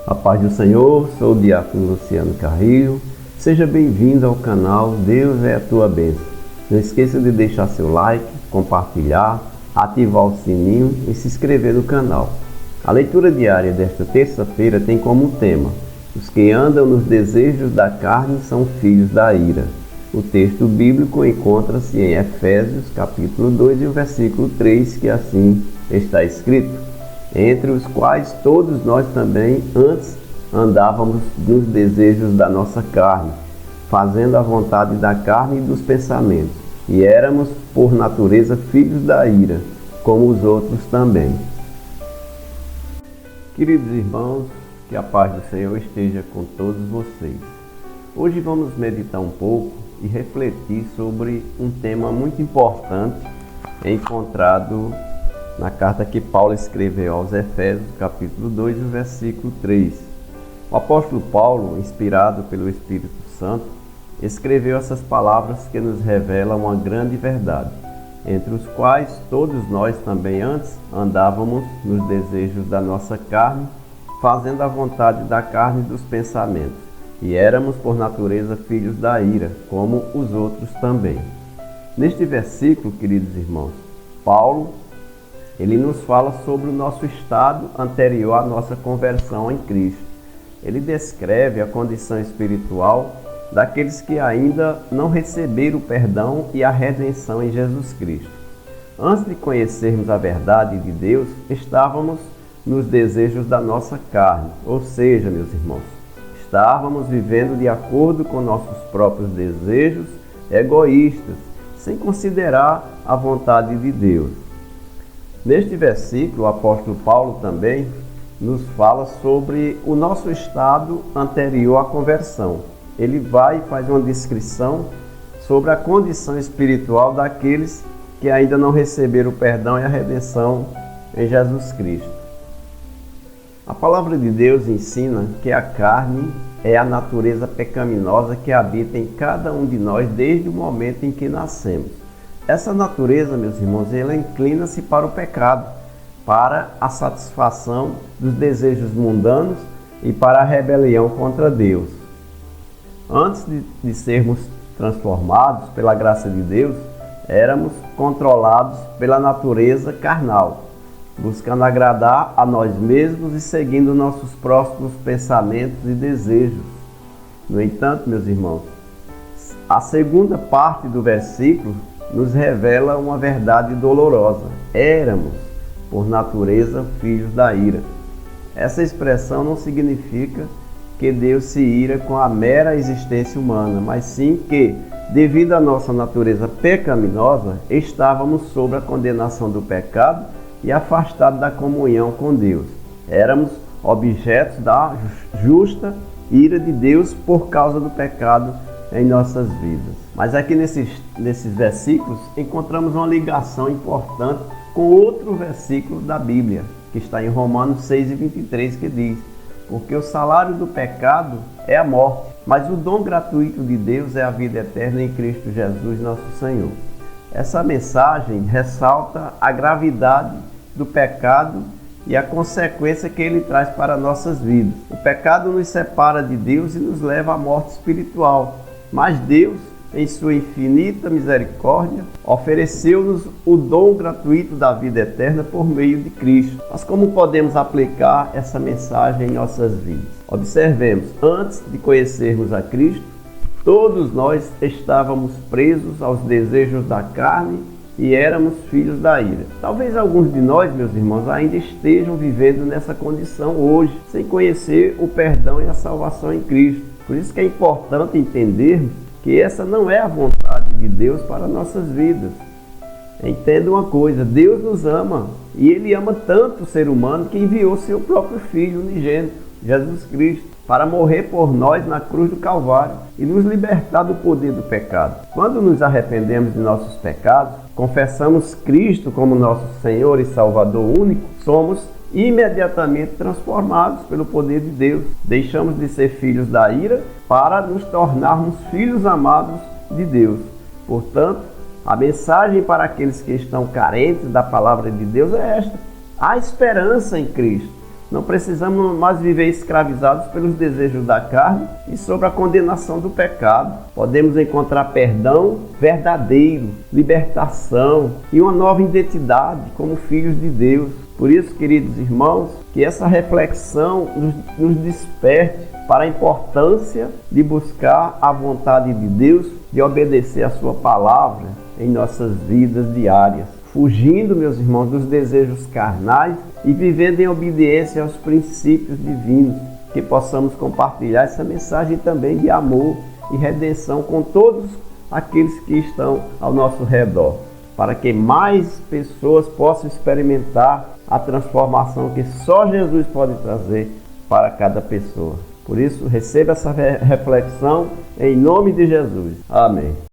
A paz do Senhor, sou o diácono Luciano Carrilho. Seja bem-vindo ao canal Deus é a Tua Bênção. Não esqueça de deixar seu like, compartilhar, ativar o sininho e se inscrever no canal. A leitura diária desta terça-feira tem como tema: os que andam nos desejos da carne são filhos da ira. O texto bíblico encontra-se em Efésios, capítulo 2, e o versículo 3, que assim está escrito: entre os quais todos nós também antes andávamos nos desejos da nossa carne, fazendo a vontade da carne e dos pensamentos, e éramos por natureza filhos da ira, como os outros também. Queridos irmãos, que a paz do Senhor esteja com todos vocês. Hoje vamos meditar um pouco e refletir sobre um tema muito importante encontrado na carta que Paulo escreveu aos Efésios, capítulo 2, e o versículo 3. O apóstolo Paulo, inspirado pelo Espírito Santo, escreveu essas palavras que nos revelam uma grande verdade, entre os quais todos nós também antes andávamos nos desejos da nossa carne, fazendo a vontade da carne e dos pensamentos, e éramos por natureza filhos da ira, como os outros também. Neste versículo, queridos irmãos, Paulo ele nos fala sobre o nosso estado anterior à nossa conversão em Cristo. Ele descreve a condição espiritual daqueles que ainda não receberam o perdão e a redenção em Jesus Cristo. Antes de conhecermos a verdade de Deus, estávamos nos desejos da nossa carne, ou seja, meus irmãos, estávamos vivendo de acordo com nossos próprios desejos egoístas, sem considerar a vontade de Deus. Neste versículo, o apóstolo Paulo também nos fala sobre o nosso estado anterior à conversão. Ele vai e faz uma descrição sobre a condição espiritual daqueles que ainda não receberam o perdão e a redenção em Jesus Cristo. A palavra de Deus ensina que a carne é a natureza pecaminosa que habita em cada um de nós desde o momento em que nascemos. Essa natureza, meus irmãos, ela inclina-se para o pecado, para a satisfação dos desejos mundanos e para a rebelião contra Deus. Antes de sermos transformados pela graça de Deus, éramos controlados pela natureza carnal, buscando agradar a nós mesmos e seguindo nossos próprios pensamentos e desejos. No entanto, meus irmãos, a segunda parte do versículo nos revela uma verdade dolorosa. Éramos, por natureza, filhos da ira. Essa expressão não significa que Deus se ira com a mera existência humana, mas sim que, devido à nossa natureza pecaminosa, estávamos sob a condenação do pecado e afastados da comunhão com Deus. Éramos objetos da justa ira de Deus por causa do pecado em nossas vidas. Mas aqui nesses versículos encontramos uma ligação importante com outro versículo da Bíblia, que está em Romanos 6:23, que diz: porque o salário do pecado é a morte, mas o dom gratuito de Deus é a vida eterna em Cristo Jesus, nosso Senhor. Essa mensagem ressalta a gravidade do pecado e a consequência que ele traz para nossas vidas. O pecado nos separa de Deus e nos leva à morte espiritual. Mas Deus, em sua infinita misericórdia, ofereceu-nos o dom gratuito da vida eterna por meio de Cristo. Mas como podemos aplicar essa mensagem em nossas vidas? Observemos, antes de conhecermos a Cristo, todos nós estávamos presos aos desejos da carne e éramos filhos da ira. Talvez alguns de nós, meus irmãos, ainda estejam vivendo nessa condição hoje, sem conhecer o perdão e a salvação em Cristo. Por isso que é importante entendermos que essa não é a vontade de Deus para nossas vidas. Entenda uma coisa: Deus nos ama e Ele ama tanto o ser humano que enviou seu próprio Filho unigênito, Jesus Cristo, para morrer por nós na cruz do Calvário e nos libertar do poder do pecado. Quando nos arrependemos de nossos pecados, confessamos Cristo como nosso Senhor e Salvador único, somos imediatamente transformados pelo poder de Deus. Deixamos de ser filhos da ira para nos tornarmos filhos amados de Deus. Portanto, a mensagem para aqueles que estão carentes da palavra de Deus é esta: há esperança em Cristo. Não precisamos mais viver escravizados pelos desejos da carne e sob a condenação do pecado. Podemos encontrar perdão verdadeiro, libertação e uma nova identidade como filhos de Deus. Por isso, queridos irmãos, que essa reflexão nos desperte para a importância de buscar a vontade de Deus, de obedecer a sua palavra em nossas vidas diárias, fugindo, meus irmãos, dos desejos carnais e vivendo em obediência aos princípios divinos, que possamos compartilhar essa mensagem também de amor e redenção com todos aqueles que estão ao nosso redor, para que mais pessoas possam experimentar a transformação que só Jesus pode trazer para cada pessoa. Por isso, receba essa reflexão em nome de Jesus. Amém.